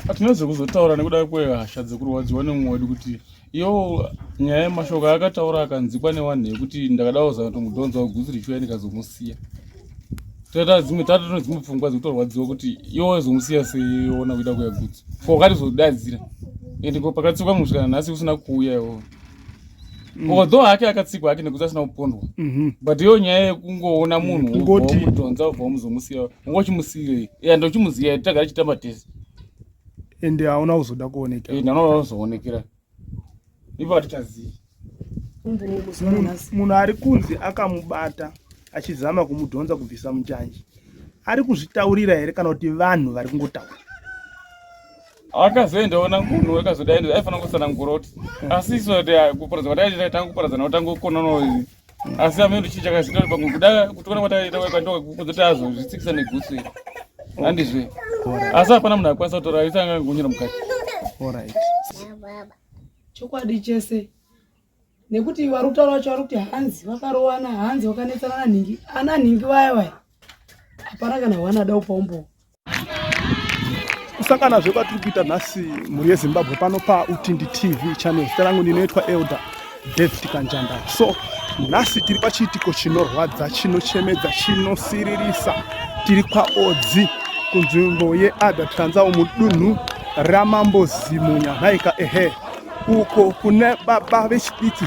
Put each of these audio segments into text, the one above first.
Atinoze kuzotaura nekuda kwehasha dzekurwadziwa nemwoyo kuti iyo nyaya yemashoko akataura akanzikwa nevanhu yekuti ndakadauza kuti mudhonza wegutsu richiuya ndikazomusiya. Tata dzimwe pfungwa dzekutorwadziwa kuti iwo wazomusiya seiona kuida kuya gutsu. Wakati zodadzira. Ende pakatsikwa musikana nhasi usina kuuya iwo. Although hake akatsikwa hake nekuti asina kupondwa. But iyo nyaya yekungoona munhu womudhonza ubva wamuzomusiya. Ungochimusiyei. Ndochimuziya tagara chitamba tese. Ende hauna kuzoda kuonekera. Ndanoda kuzoonekera. Ivo hatichazivi. Munhu ari kunzi akamubata achizama kumudhonza kubvisa munjanji. Ari kuzvitaurira here kana kuti vanhu vari kungotaura? Akazoendaona munhu wakazodaenda aifana kusanangura kuti asiso kuparadza kwataita tangu kuparadzana watangokona asi amene chicha chakazita pamwe kuda kutoona kwataita kwakandoka kuzoti azozvitsikisa negutsu iri. Handizve. Asi hapana munhu akwanisa kutora isanga ngunyira mukati. Alright. Chokwadi chese. Nekuti vari kutaura vacho vari kuti hanzi vakarowana, hanzi vakanetsana nanhingi. Ana nhingi vaya. Hapana kana wanada upombo. Kusangana zvekwatiri kuita nhasi mhuri yeZimbabwe pano paUtindi TV channel. Zita rangu ndinoitwa Elder David Kanjanda. So nhasi tiri pachiitiko chinorwadza, chinochemedza, chinosiririsa. Tiri kwaOdzi kunzvimbo yeAdatanzao mudunhu raMambozimunya nhaika uko kune baba vechidiki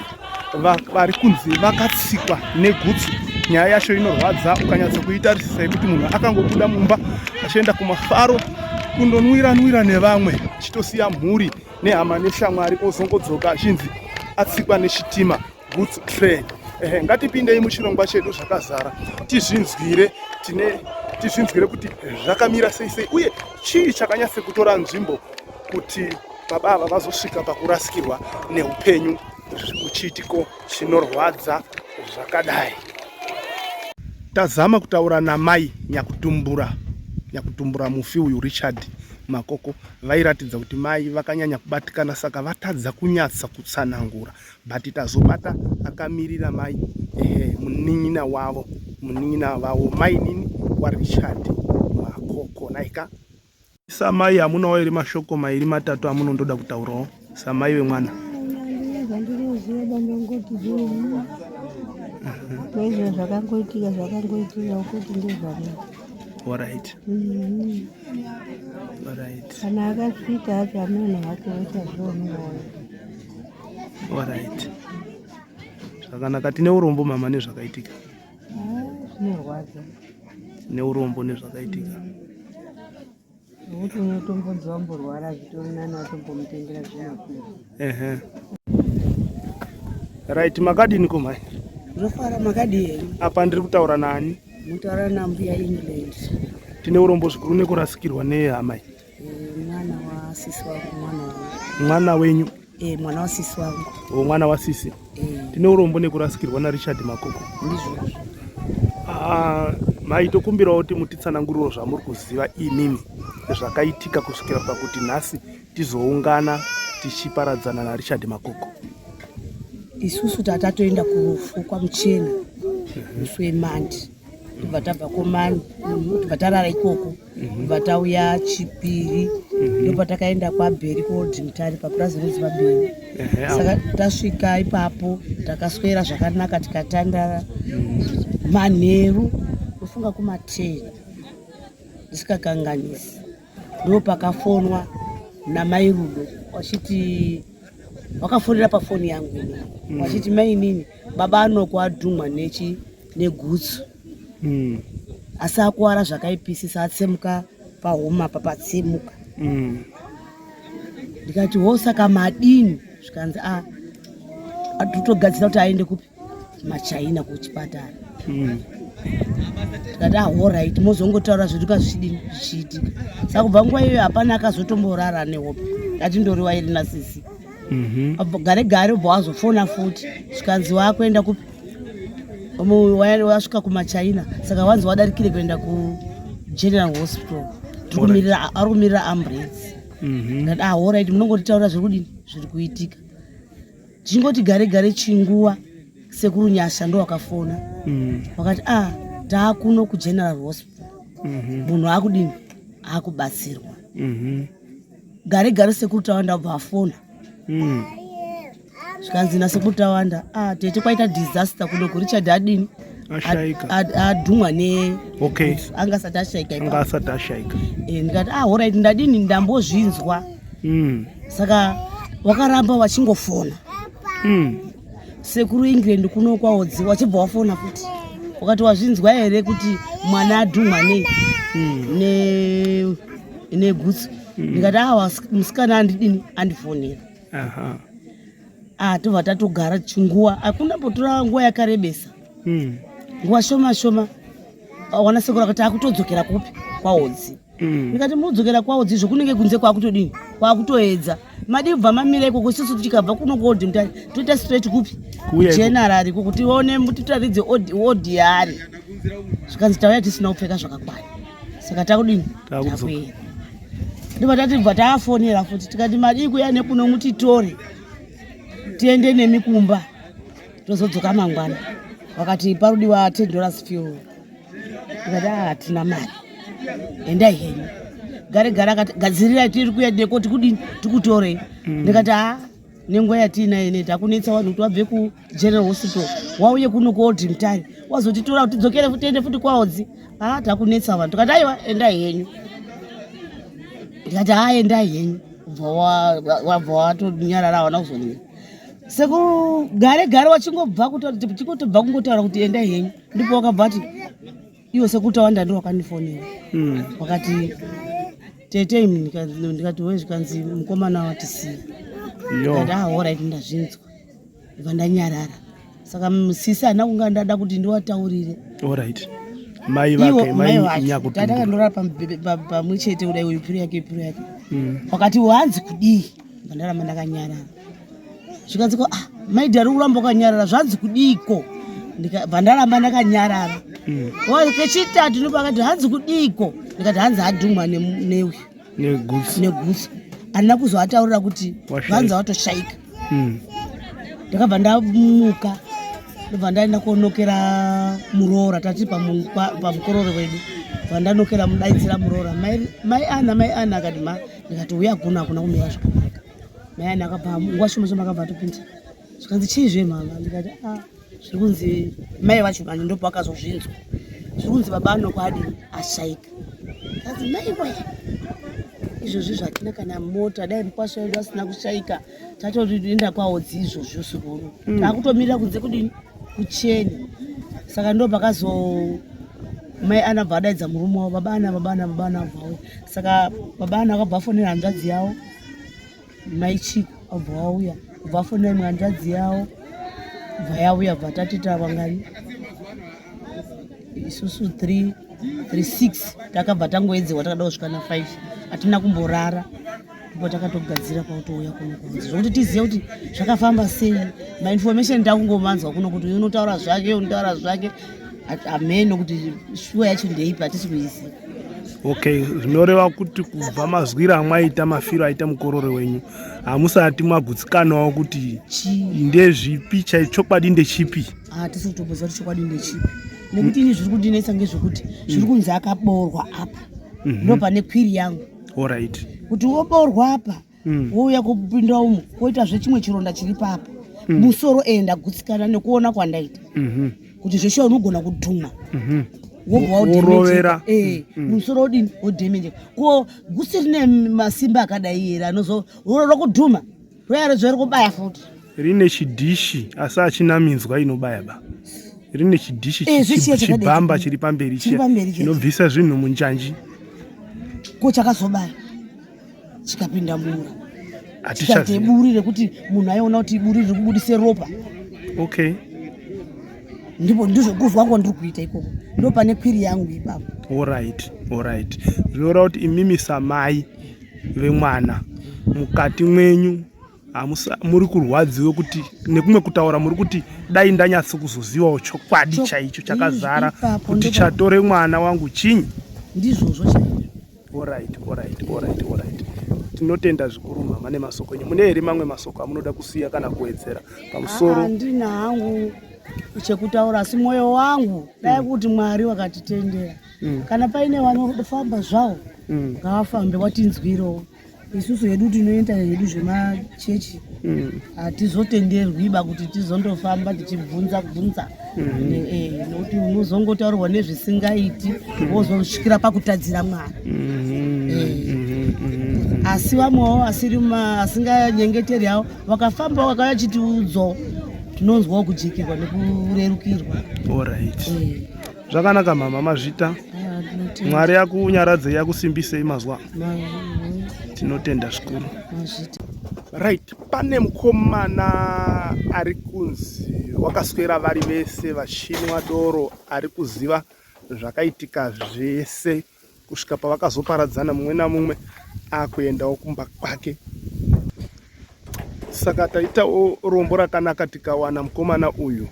vari kunzi vakatsikwa negutsu. Nyaya yacho inorwadza ukanyatsa kuitarisisa kuti munhu akangobuda mumba achienda kumafaro kundonwira nevamwe chitosiya mhuri nehama neshamwari ozongodzoka achinzi atsikwa nechitima GUTSU train. Ngatipindei muchirongwa chedu zvakazara tizvinzwire kuti zvakamira sei uye chii chakanyatsa kutora nzvimbo kuti baba ava vazosvika pakurasikirwa neupenyu muchiitiko chinorwadza zvakadai. Tazama kutaura namai nyakutumbura mufi uyu Richard Makoko. Vairatidza kuti mai vakanyanya kubatikana saka vatadza kunyatsa kutsanangura. But tazobata akamirira mai munin'ina wavo mai nini waRichard Makoko naika. Samai hamunawo iri mashoko mairi matatu amunondoda kutaurawo samai vemwana. Alright. Alright. Alright. Zvakanaka tine urombo mama nezvakaitika. Zvinorwadza. Neurombo nezvakaitika. Kuti unotombonzwa mborwara zvitonana watombomutengera zvinokuru. Right, makadini komai? Ndofara makadini. Apa ndiri kutaura nani? Mutaura nambuya England. Tine urombo zvikuru nekurasikirwa nehamai. Mwana wa sisi wangu mwana wenyu? Mwana wa sisi wangu. Mwana wa sisi. Tine urombo nekurasikirwa naRichard Makoko. Ndizvo. Mai tokumbirawo kuti mutitsananguriro zvamuri kuziva imimi zvakaitika kusvikira pakuti nhasi tizoungana tichiparadzana naRichard Makoko. Isusu tatatoenda kurufu kwaMuchena musi weMandi. Tobva tabva komani, tobva tarara ikoko, tobva tauya Chipiri, ndobva takaenda kwaBheri koodhimutari papurazi reZimbabwe. Saka tasvika ipapo takaswera zvakanaka tikatandara manheru kufunga kuma10 ndisikakanganisi. Ndo pakafonwa namai Rudo wachiti wakafonera pafoni yangu wachiti mai nini baba anoko adhumwa negutsu. Asi akuwara zvakaipisisa atsemuka pahuma papatsemuka. Ndikati saka madini zvikanzi atotogadzira kuti aende kupi maChina kuchipatara. Tikati alright mozongotaura zveduka zvichiitika. Saka kubva nguva iyoyo hapana akazotomborara nehope. Ngatindoriwa iri nasisi. Gare ubva wazofona futi zvikanzi wakuenda kupi wasvika kumaChina saka wanzi wadarikire kuenda kuGeneral Hospital. Ari kumirira ambulance. ndikati alright munongotitaura zviri kudini zviri kuitika. Chingoti gare chinguwa sekuru Nyasha ndo wakafona wakati taakuno kuGeneral Hospital munhu akudini akubatsirwa. Gare sekuru Tawanda ubva afona zvikanzi nasekuru Tawanda tete kwaita disaster kudoko Richard adini adhumwa angasati ashaika ndikati alright ndadini ndambozvinzwa saka wakaramba wachingofona sekuru England kuno kwa Odzi wachibva wafona futi wakati wazvinzwa here kuti mwana adhumwa ne GUTSU ndikati musikana andifonera tobva tatogara chinguwa hakuna mbotora nguwa yakarebesa nguwa shoma wana sekuru akati akutodzokera kupi kwa Odzi ndikati mudzokera kwa Odzi zvokunenge kunze kwakutodini kwakutoedza madi kubva mamira ikoko isusu tichikabva kuno kuodhi mutari toita straight kupi kuGeneral kuti tione titaridze odhi yaari zvikanzi tauya tisina kupfeka zvakakwana saka takudini takuenda ndibva tatibva taafonera futi tikati madi kuya nekuno mutitore tiende nemikumba tozodzoka mangwana wakati parudiwa $10 fuel tikati hatina mari endai henyu gare akati gadzirira tiri kuya dekoti kudini tikutorei ndikati nenguva yatiina ine takunetsa vanhu kuti wabve kuGeneral Hospital wauye kuno kuodhi mutare wazotitora kuti tidzokere tiende futi kwa Odzi takunetsa vanhu tikati aiwa endai henyu ndikati endai henyu wabva watonyarara hawana kuzonyanya sekuru gare wachingobva tikotobva kungotaura kuti endai henyu ndipo wakabva ati iwo sekuru Tawanda ndo wakandifonera wakati tete ndikati we zvikanzi mukomana watisiya ndikati alright ndazvinzwa ndibva ndanyarara saka musisi hana kunga ndada kuti ndiwataurire alright mai vake nyakutu tatakandorara pamwe chete kudai uyu yake wakati wanzi kudii ndarama ndakanyarara zvikanziko maidhari kuramba wakanyarara zvanzi kudiko ndikabva ndaramba ndakanyarara kechitatu ndopakati hanzi kudiko ndikati hanzi adhumwa neGUTSU handina kuzoataurira kuti vanzi watoshaika ndakabva ndamuka ndobva ndaenda konokera muroora tati pamukororo wedu bva ndanokera mudaidzira muroora mai ana akati ndikati uya hakuna kumira zvakanaka mai ana akabva nguva shoma akabva atopinda zvikanzi chiizve mama ndikati zviri kunzi mai vacho manje ndopo akazozvinzwa zviri kunzi baba anokwadi ashaika kanzi mai we izvozvi zvatina kana mota dai mukwasha wedu asina kushaika tatoenda kwa Odzi izvozvo sikuru takutomirira kunze kudini kucheni saka ndo pakazo mai ana bva adaidza murume wavo baba ana abvawe saka baba ana akabva afonera hanzvadzi yavo mai Chiko abva wauya bva afonera imwe hanzvadzi yavo bva yauya bva tatita vangani isusu 6 takabva tangoedzewa takada kusvika na 5 hatina kumborara ndipo takatogadzira pautouya kuno kunzi zvokuti tizive kuti zvakafamba sei mainformation takungomanzwa kuno kuti unotaura zvake ameno kuti shuwa yacho ndeipi hatisi kuiziva. Okay, zvinoreva kuti kubva mazwira amwaita mafiro aita mukororo wenyu hamusati mwagutsikanawo kuti ndezvipi chokwadi ndechipi? Hatisi kutombozva kuti chokwadi ndechipi nekuti ini zviri kundinetsa ngezvekuti zviri kunzi akaboorwa apa ndo pane kwiri yangu. Alright. Kuti woboorwa apa wouya kupinda umo woita zvechimwe chironda chiri papa musoro ndagutsikana nekuona kwandaita kuti zveshe unogona kudhuma worovera musoro udini wodhemenjeka ko GUTSU rine masimba akadai here anozorora kudhuma royaro zvori kubaya futi rine chidhishi asi hachina minzwa inobaya ba rine chidhishi chibhamba chiri pamberi chinobvisa zvinhu munjanji ko chakazobaya chikapinda mura chikateburire kuti munhu aiona kuti iburi riri kubudise ropa. Okay. Ndipo ndizvo kuzwa ngo ndiri kuita ikoko ndo pane kwiri yangu ipapo. Alright. Zvinoreva kuti imimi samai vemwana mukati mwenyu muri kurwadziwe kuti nekumwe kutaura muri kuti dai ndanyatso kuzozivawo chokwadi chaicho chakazara kuti chatore mwana wangu chinyi ndizvozvo chaizvo. Alright. tinotenda zvikuru mama nemasoko enyu. Mune here mamwe masoko amunoda kusiya kana kuwedzera pamusoro? Handina hangu chekutaura, asi mwoyo wangu dai kuti Mwari wakatitendera kana paine vanofamba zvavo ngavafambe, watinzwirewo. Isusu hedu tinoenda hedu zvemachechi hatizotenderwiba kuti tizondofamba tichibvunza nokuti unozongotaurirwa nezvisingaiti wozosvikira pakutadzira Mwari. Asi vamwewo asinganyengeteri havo vakafamba vakauya chitiudzo, tinonzwawo kujekirwa nekurerukirwa. Alright. Zvakanaka mama, mazvita. Mwari yakunyaradze yakusimbisei mazwa. Tinotenda zvikuru. Right, pane mukomana ari kunzi wakaswera vari vese vachinwa doro, ari kuziva zvakaitika zvese kusvika pavakazoparadzana mumwe namumwe akuendawo kumba kwake. Saka taitawo rombo rakanaka tikawana mukomana uyu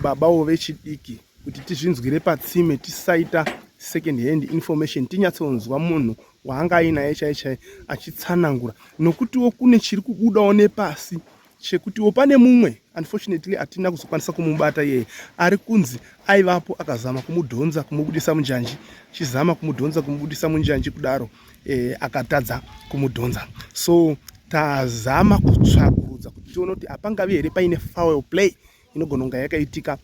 babawo vechidiki kuti tizvinzwire patsime, tisaita second hand information, tinyatsonzwa munhu waanga ainaye chaichai achitsanangura, nokutiwo kune chiri kubudawo nepasi chekutiwo pane mumwe unfortunately atina kuzokwanisa kumubata yeye ari kunzi aivapo akazama kumudhonza kumubudisa munjanji, chizama kumudhonza kumubudisa munjanji kudaro akatadza kumudhonza. So tazama kutsvakurudza kuti tione kuti hapangavi here paine foul play inogona kunge yakaitika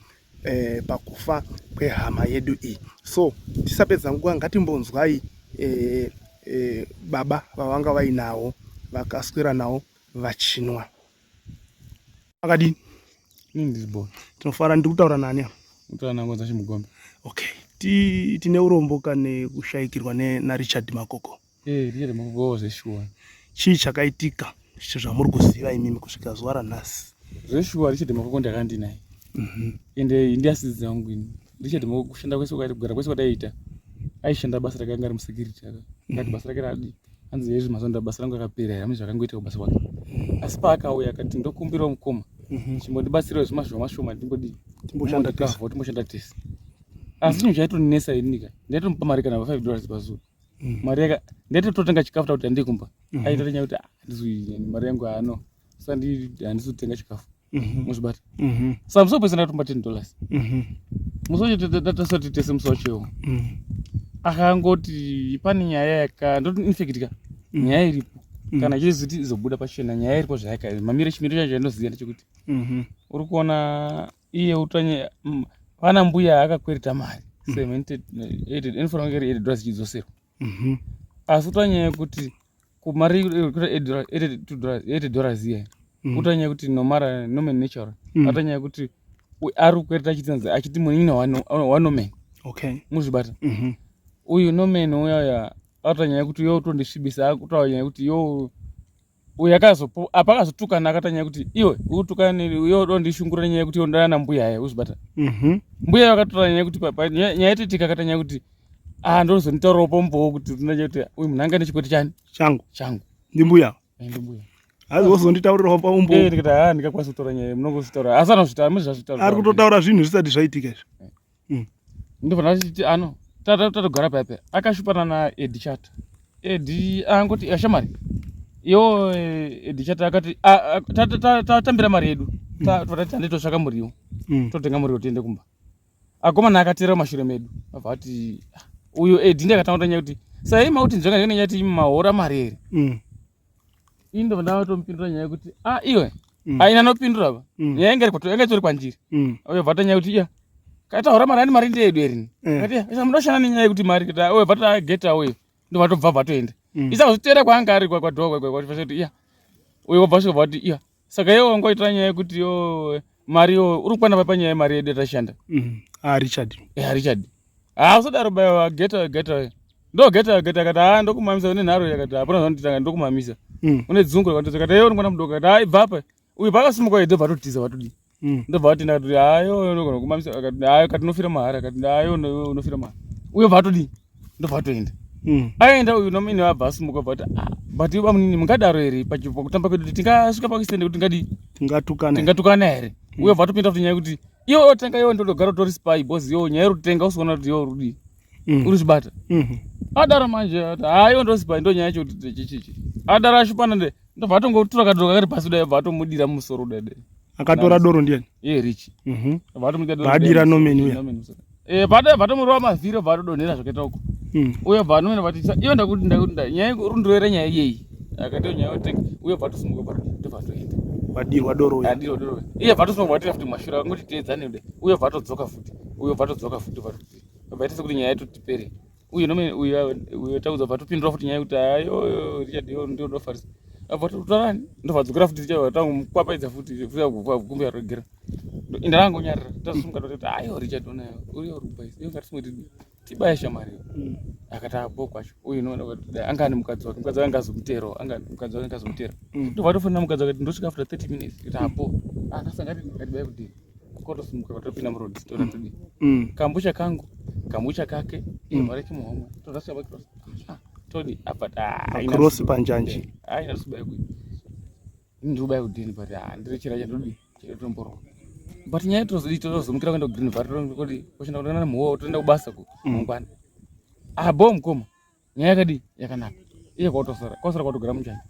pakufa kwehama yedu iyi. So tisapedza nguva, ngatimbonzwai baba vavanga vainawo vakaswera nawo vachinwa. Akadini? Tinofara ndikutaura nani? Utaranangodza chimugombe. Okay. Tine urombo kane kushaikirwa na Richard Makoko. Richard Makoko zveshuwa. Chii chakaitika zvamuri kuziva imimi kusvika zuva ranhasi? Zveshuwa Richard Makoko ndakandinaye. Ende indiasisi dzangu ini. Richard Makoko kushanda kwese kugara kwese kwadaita. Aishanda basa rakanga ari musecurity aka. Ngati basa rake radi. Anzi yezvi mazonda basa rangu rakapera here, hamisi zvakangoita basa kwake. Asi paakauya akati ndokumbirawo mukoma. Chimbondibatsirawo zvimashoma ndimbodi timboshanda tese. Asi chinhu chaitonesa inika. Ndaitomupa mari kana $5 pazuva. Mari yaka ndaitototenga chikafu kuti handii kumba. Aita nyaya kuti handizwi mari yangu haano. Saka handizotenga chikafu. Muzvibata. Saka musopesa ndatomba $10. Musosati tese musochewo. Akangoti pane nyaya ndoti nyaya iripo. Kana chiziti izobuda pachena nyaya iripo zvayaka. Mamire chimiro chacho chandinoziva ndechekuti uri kuona iye utanye pana mbuya akakwereta mari $8 chidzoserwa. Asi utanyaya kuti kumari $8 iya utanyaya kuti noman natural atanyaya kuti ari kukwereta achitsanza achiti munini wanomen. Muzvibata. Uyu nomen uyaya atanyaya kuti yo tondisvibisa akutanyaya kuti yo uyakazopo apakazotukana akatanyaya kuti iwe utukane yo dondishungura nyaya kuti ndana mbuya yaya uzibata. Mbuya akatonyaya kuti papa nyaya ititika akatanyaya kuti ndozonitaurawo pombo kuti tinaje kuti uyu munhanga nechikwete changu ndimbuya hazi wozonditaurirawo paumbo ndikati ndikakwanisa kutaura nyaya munongozvitaura asi anozvitaura muzvazvitaura ari kutotaura zvinhu zvisati zvaitika izvo. Ndobva ndati tatogara paipa akashupana naEdhi Chata. Edhi angoti ashamari yo Edhi Chata akati tatambira mari yedu tati handitotsvaka muriwo totenga muriwo tiende kumba. Akomana akatera mashure medu abva ati uyu Edhi ndakataura nyaya kuti sai mauti nzvenga nyati mahora mari here. Indo ndatomupindura nyaya kuti iwe aina nopindura ba nyaya yanga itori panjiri. Uye bva tanyaya kuti kataura mari ndeyedu herini kati mundoshanda nenyaya yekuti mari kuti uye bva tageta uye ndo vatobva bvatoenda isazotera kwaanga ari kwakwadhowa uye wabva svika bvati saka iwe wangoitira nyaya yekuti yo mari yo uri kukwana panyaya yemari yedu yatashanda. Richard usadaro bayo geta ndogeta kati ndokumamisa une nharo yakati hapana zvanonditanga ndokumamisa une dzungu rakati kati iwe mwana mudoko kati bva apa uye pakasimuka ede bvatotiza vatodi ndobva vatenda kuti hayo unogona kumamisa akati hayo kati unofira mahara akati hayo unofira mahara uye bvatodi ndobva vatoenda aenda uyu nomini wabva asimuka bva kuti bamunini mungadaro here pakutamba pedu tingasvika pakisende kuti ngadi tingatukana here uye bva topinda kuti nyaya kuti iwe otenga iwe ndodogara utori spy bosi yo nyaya yerutenga usiona kuti yo rudi uri zvibata adara manje hayi ndosipa ndo nyaya choti chichichi adara ashupana nde ndobva atongotora kadoro kakati pasi dai bva atomudira musoro dai akatora doro ndiani richi vadira nomeni uya bva vatomurova mavhiri bva atodonhera zvakaita uko uye bva anoenda vatisa iyo ndakuti nyaya rundoere nyaya iyeyi akati nyaya yotenga uye bva atosumuka ndobva atoenda vadirwa doro iye bva atosumuka vatira futi mashura angoti teedzane kudai uye bva atodzoka futi uye bva atodzoka futi vaitisa kuti nyaya yatotipere uye nomeni uye taudza bva atopindura futi nyaya yekuti ayo richard iyo ndio ndofarisa abva totorani ndobva dzokera futi tichatangukwapedza futi gumbi yarogera inda rangu nyarira tasumuka toti ayo richard onayo uriyo rubaisi iyo ngatisumuti tibaya shamari akati apo kwacho uyu noona kuti angani mukadzi wake angazomutero mukadzi wake angazomutera ndobva tofonera mukadzi wake ndosvika after 30 minutes kuti apo akasangati ngatibaya kudini kotosumuka vatopinda murodzi toratodi kambucha kangu kambucha kake vareke muhomwe tozasvika todi cross panjanji aina subaya kui ndubaya kudini but ndirichira chandodi chatomborowa but nyaya tozomukira kuenda kugreen valley kuti kushanda kutoenda muhoo toenda kubasa mangwana abo mukoma nyaya yakadi yakanaka iye kwatosara kwatogara munjanji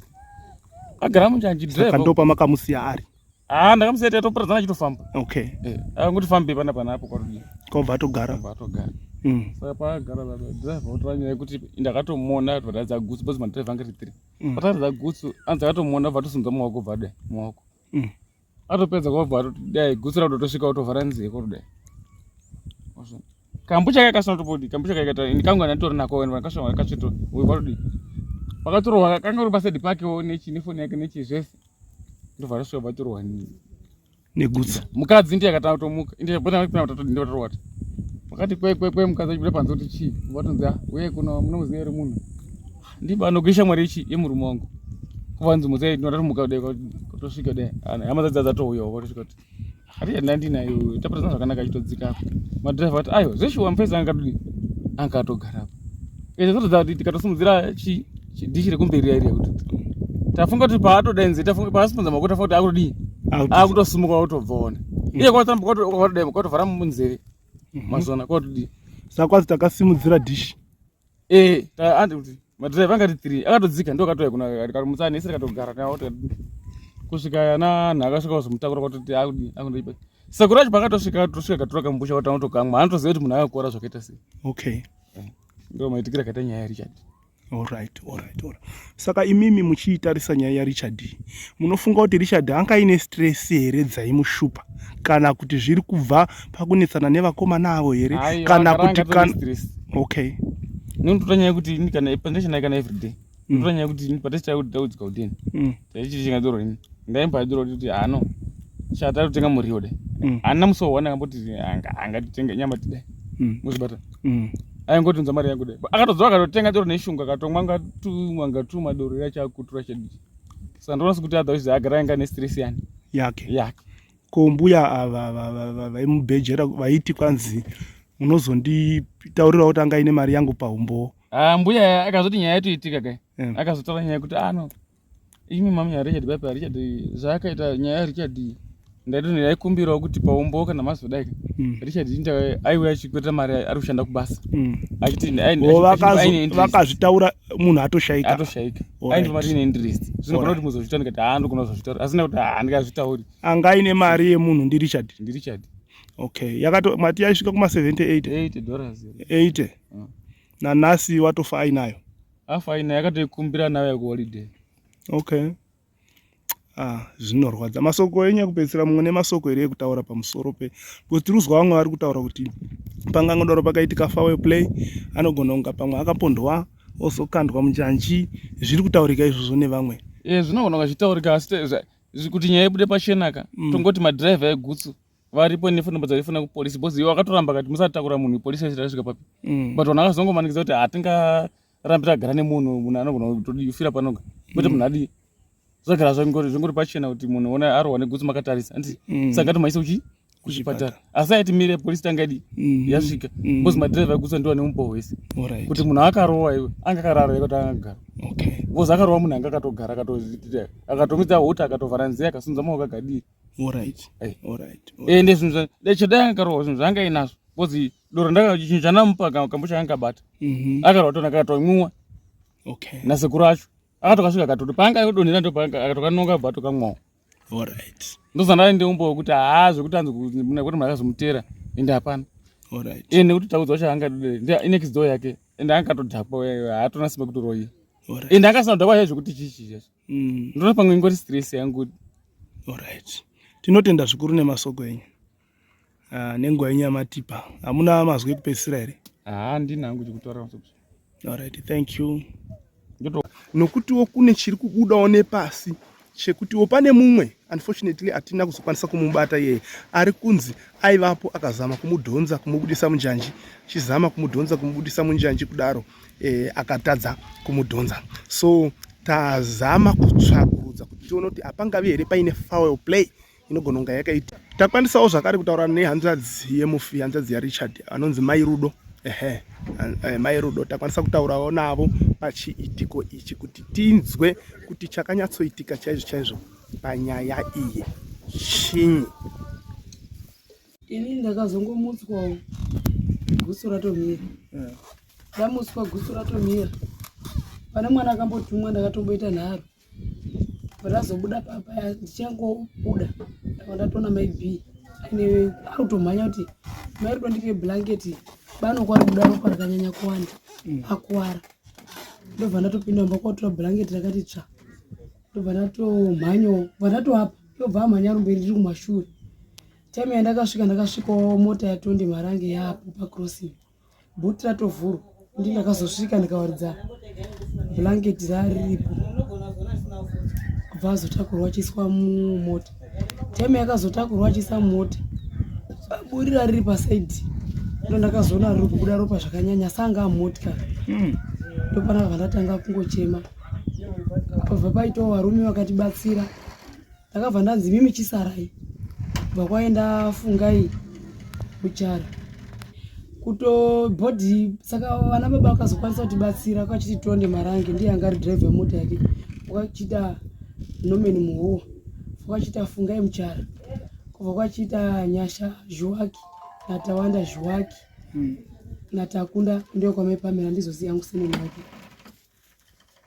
agara munjanji driver ndopa makamusiya ari ndakamusiya tatoparadzana chitofamba okay angoti fambe panapa kwatodi kobva atogara saka paagara driver otora nyaya yekuti ndakatomona vatadza gutsu bozi madriver angati 3 vatadza gutsu anzi akatomona bva atosunza mumaoko bva dai mumaoko atopedza kwabva dai gutsu raudo tosvika utovhara nzeve kwatodai kambu chake kasina topodi kambu chake kaita kangu anatori nako vakashoma vakasvito uyu kwatodi vakatorwa kanga uri pasedi pakewo nefoni yake nechizvese ndobva tasvika vatorwa negutsu mukadzi ndiye akatatomuka ndindotorwata vakati kwe mukadzi achibuda panze kuti chii vatonzi uye kuno munomuziva ere munhu ndiba anokuisha mwari ichi yemurume wangu kuvanzi mudzai ndinotatomuka kudai kutosvika dai hama dzadzi dzatouyawo kwatosvika kuti hati ndandinayo tapuradzana zvakanaka achitodzikapo madhiraivha vati aiwa zveshuwa mupedzi angatogarapo izvi zvatodza kuti tikatosimudzira dhishi rekumberi yairiya kuti tafunga kuti paatodainze paasipunza maoko tafunga kuti akutodii akutosumuka kutobvaona iye kwatovhara munzeve mazona kwatodii saka kwazi takasimudzira dhishi andi kuti madhiraivha angati 3 akatodzika ndo katouya kunomutsana isi rikatogara nawo kusvika yana anhu akasvika kuzomutakura kwatoti akundoipa sakura acho pakatosvika katora kambusha kuti anotokamwa anotoziva kuti munhu akakora zvakaita sei okay ndo maitikira kaita nyaya yarichard alright saka imimi muchiitarisa nyaya yarichard munofunga kuti richard anga aine stress here dzaimushupa kana kuti zviri kubva pakunetsana nevakomana avo here kana kuti okay ninotora nyaya yekuti kana pandechinaye kana everyday ninotora nyaya yekuti patechitaudzika udeni taichichingadoro ini ndaimbadiro kuti ano chata kutenga muriwo dai handina musowana akamboti angatitenga nyama tidai muzvibata aingotunza mari yangu dai akatodzoka akatotenga doro neshungu akatomwa ngatuma doro yacho akutura chadii saka ndinoona kuti otherwise agara anga nestress yani yake ko mbuya ava vaimubhejera vaiti kwanzi unozonditaurira kuti anga ine mari yangu paumbo mbuya akazoti nyaya yatoitika kai akazotaura nyaya yekuti no imi mami yaRichard baba Richard zvakaita nyaya yaRichard ndaikumbirawo kuti paumbo kana mazodai Richard inda aiuya achikweta mari ari kushanda kubasa achiti vakazvitaura munhu atoshaika aindi mari ine interest zvinogona kuti muzozvitaura ndikati ndogona kuzozvitaura asina kuti handingazvitauri anga ine mari yemunhu ndiRichard okay mati yaisvika kuma $78 80 nanhasi watofa ainayo afa ainayo yakatoikumbira nayo yakuholiday okay zvinorwadza masoko enye kupedzisira mumwe nemasoko here ekutaura pamusoro kuti tiruzwa vamwe vari kutaura kuti pangangodaro pakaitika foul play anogona kunga pamwe akapondwa ozokandwa munjanji zviri kutaurika izvozvo nevamwe zvinogona kachitaurika asi kuti nyaya ibude pachenaka tongoti madhiraivha egutsu varipo nefonomba dzarifona kupolisi bhozi iwo akatoramba kati musatakura munhu polisi achitasvika papi but vanhu akazongomanikidza kuti hatingarambira agara nemunhu anogona kutodifira panoga kwete munhu adii zvagara zvingori pachena kuti munhu ona arohwa negutsu makatarisa andi saka tomaisa kuchipatara asi aiti mire polisi tangaidi yasvika bhozi madhiraivha egutsu ndiwa neumbo hwese kuti munhu akarohwa iwe anga akarara kuti angagara bhozi akarohwa munhu anga akatogara akatomidza hota akatovhara nzeve akasunza maoko agadii alright ende zvinhu chadai akarohwa zvinhu zvaanga inazvo bhozi doro ndakachanamupa kambucha angabata akarotona akatomwiwa nasekuru acho akatokasvika akatoti panga akudonhera ndo panga akatokanonga bhato kamwawo. Ndozandari ndeumbo wekuti zvekuti anzi kuti makazomutera ende hapana nekuti taudza wacho anga next door yake ende angatodhakwa haatona simba kuti royi ende angasina kudhakwa chaizvo kuti chichi ndona pamwe ingori stress yangu. Tinotenda zvikuru nemasoko enyu nenguva yenyu yamatipa. Hamuna mazwi ekupedzisira here? Handina hangu chekutaura. Thank you. Nokutiwo kune chiri kubudawo nepasi chekutiwo pane mumwe unfortunately atina kuzokwanisa kumubata iye ari kunzi aivapo akazama kumudhonza kumubudisa munjanji chizama kumudhonza kumubudisa munjanji kudaro akatadza kumudhonza. So tazama kutsvakurudza kuti tione kuti hapangavi here paine foul play inogona kunge yakaita. Takwanisawo zvakare kutaura nehanzvadzi yemufi, hanzvadzi yaRichard anonzi Mai Rudo. Mai Rudo takwanisa kutaurawo navo pachiitiko ichi kuti tinzwe kuti chakanyatsoitika chaizvo panyaya iyi chinyi. Ini ndakazongomutswawo gutsu ratomira. Ndamutswa gutsu ratomira. Pane mwana akambotumwa ndakatomboita nharo. Ndazobuda papa ndichangobuda ndatoona Mai B ane akutomhanya kuti Mai Rudo ndipe blanketi bano kwari kuda ropa rakanyanya kuwanda akuwara. Ndobva ndatopinda mumba kwatora blanketi rakati tsva. Ndobva ndatomhanyawo ndatoapa ndobva amhanya rumberi ndiri kumashure. Time yandakasvikawo mota yatonde marange yapo pacrossing bhuti ratovhurwa ndi ndakazosvika ndikawaridza blanketi raripo kubva azotakurwa achiiswa mumota. Time yakazotakurwa achiisa mumota buri rariri pasaidhi ndo ndakazoona riri kubuda ropa zvakanyanya sanga amotikari. Ndopana vandatanga kungochema. Pabva paitawo varume vakatibatsira. Ndakabva ndanzi mimi chisarai kubva kwaenda fungai kuchara kuto bhodhi. Saka vana baba vakazokwanisa kutibatsira vakachiti tonde marange ndiye anga ari dhiraivha mota yake wakachita nomeni muhuwa wakachita fungai muchara kubva kwachita nyasha zhuwaki natawanda zhuwaki natakunda ndio kwamepamera ndizoziya yangu sine mwake.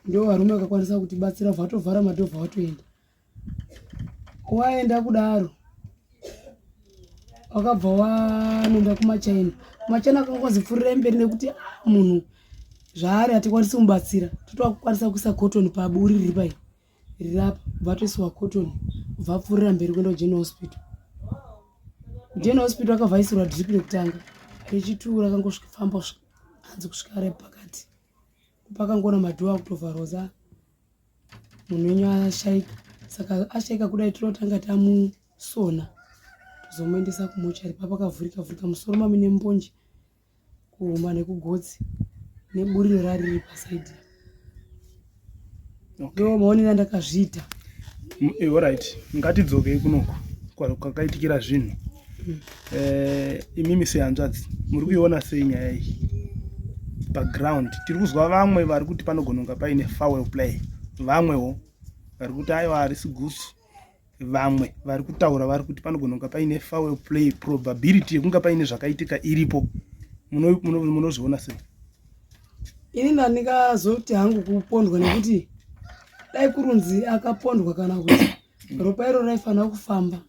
Ndio varume vakakwanisa kutibatsira vatovhara madhovha watoenda. Waenda kudaro wakabva wanoenda kumachaina. Kumachaina akangozi pfurira mberi nekuti munhu zvaari hatikwanisi kumubatsira totokwanisa kuisa cotton paburi riri pai rirapa vatoiswa cotton vapfurira mberi kuenda kuGeneral Hospital. General Hospital akabva aisirwa drip rekutanga rechitura akangofamba hanzi kusvika repakati pakangoona madhoo akutovharwa munhu wenyu ashaika. Saka ashaika kudai tinotanga tamusona tozomuendesa kumochari papakavhurika musoro mame nembonje kuhuma nekugotsi neburiro rariri pasaidhi. Ndo maonera ndakazviita. Alright, ngatidzokei kunoko kwakaitikira zvinhu. Imimi sehanzvadzi muri kuiona sei nyaya iyi background? Tiri kuzwa vamwe vari kuti panogona kunge paine foul play, vamwewo vari kuti aiwa harisi gutsu, vamwe vari kutaura vari kuti panogona kunge paine foul play, probability yekunge paine zvakaitika iripo. Munozviona sei? Ini ndandikazoti hangu kupondwa nekuti dai kurunzi akapondwa kana kuti ropa iro raifanira kufamba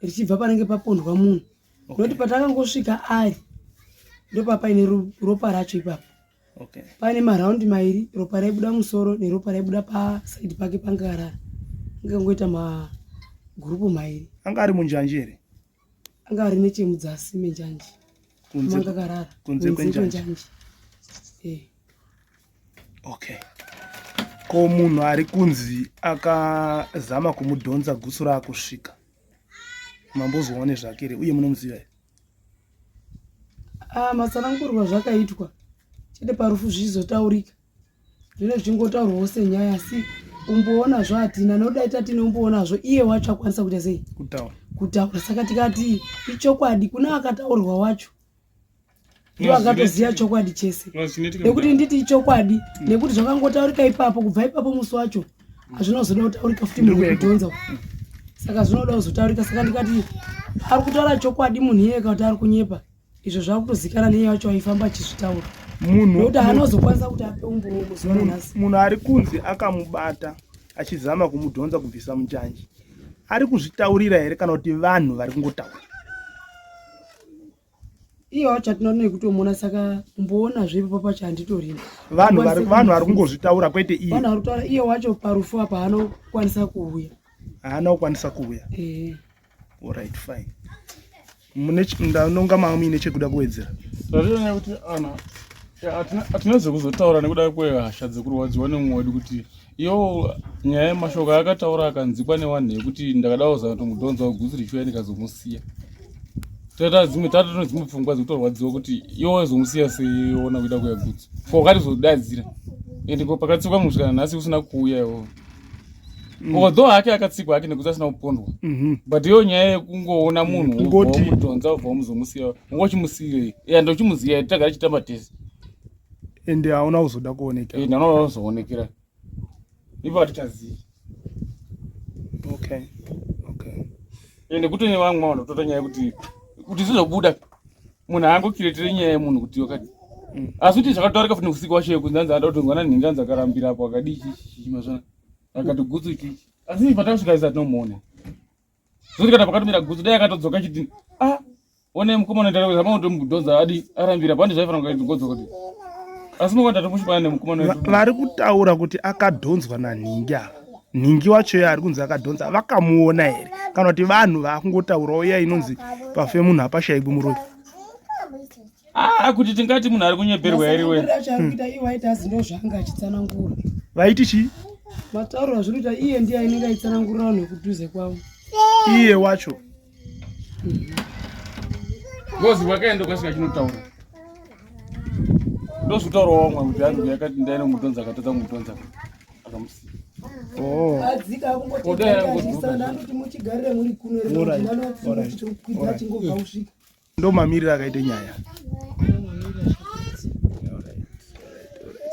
richibva panenge papondwa munhu. Nokuti patakangosvika ari ndopa paine ropa racho ipapo. Paine maraundi mairi, ropa raibuda musoro neropa raibuda pasaidhi pake pangarara. Ngangoita magurupu mairi. Anga ari munjanji here? Anga ari nechemudzasi menjanji. Manga karara. Kunze kwenjanji. Ko munhu ari kunzi akazama kumudhonza gutsu raakusvika mambozwawo nezvake here uye munomuziva here? Matsanangurwa zvakaitwa chete parufu zvichizotaurika zvine zvichingotaurwawo senyaya asi umboonazvo hatina nodai tatine umboonazvo iye wacho akwanisa kuita sei kutaura. Saka tikati ichokwadi kuna akataurirwa wacho ndiwo akatoziya chokwadi chese. Nekuti nditi ichokwadi nekuti zvakangotaurika ipapo kubva ipapo musi wacho hazvinozoda kutaurika futi munhu kudhonza. Saka zvinoda kuzotaurika. Saka ndikati ari kutaura chokwadi munhu iyeye kuti ari kunyepa izvo zvakutozikana neiye wacho aifamba achizvitaura munhu nokuti haanozokwanisa kuti ape umbowo muzuva nanhasi. munhu ari kunzi akamubata achizama kumudhonza kubvisa munjanji ari kuzvitaurira here kana kuti vanhu vari kungotaura? Iye wacho atinoona nekutomuona, saka kumboona zvepo pacho handitorina. Vanhu vari kungozvitaura kwete iye. Vanhu vari kutaura iye wacho parufu apa haanokwanisa kuuya. Haana kukwanisa kuuya. Alright, fine. Ndinonga muine chekuda kuwedzera. Zvationa kuti hatinazve kuzotaura nekuda kwehasha dzekurwadziwa nemumwe wedu kuti iyo nyaya yemashoko akataura akanzikwa nevanhu yekuti ndakadawo zana kutomudhonza gutsu richiuya ndikazomusiya. Tatono dzimwe pfungwa dzekutorwadziwa kuti iwo wazomusiya seiona kuida kuya gutsu. Wakati zodadzira. Ende pakatsikwa musvikana nhasi usina kuuya iwowo. Although hake akatsikwa hake nekuti asina kupondwa. But iyo nyaya yekungoona munhu womudhonza ubva wamuzomusiya ungochimusiyei. Ndochimuziya tagara chitamba tese. Ende hauna kuzoda kuonekera. Ndinoda kuzoonekera. Ipo hatichazivi. Okay. Ende kutone vamwe vanotota nyaya kuti zvizobuda munhu aangokiretire nyaya yemunhu kuti wakati. Asi kuti zvakataurika futi usiku wacho kuti ndanzi ada kuti ngwana nhinganzi akarambira apo akadii chimazvana. Akati gutsu ichi. Asi patasvika zisa tinomuona. Zoti kana pakatomira gutsu dai akatodzoka chiti one mukomana ndaro zama kutomudhonza adi arambira pandi zvaifanira kunge godzoka kuti. Asi mukwanda tomushipana nemukomana wedu. Vari kutaura kuti akadhonzwa nanhingi apa. Nhingi wacho ari kunzi akadhonza vakamuona here kana kuti vanhu vakungotaurawo iya inonzi pafe munhu apashayikwi muroyi? Kuti tingati munhu ari kunyeperwa here we. Kuita iye waita azindo zvanga achitsanangura. Vaiti chii? Matauro zvinoita iye ndiye ainenge aitsanangurira vanhu kudhuze kwavo. Iye wacho. Ngozi wakaenda kwasvika chinotaura. Ndozvitaurawo wamwe kuti hangu yakati ndaine mudhonza akatadza kumudhonza akamusiya. Adzika kungotenda kuti muchigarire muri kuno rinokuidza chingobva usvika. Ndo mamiriro akaite nyaya.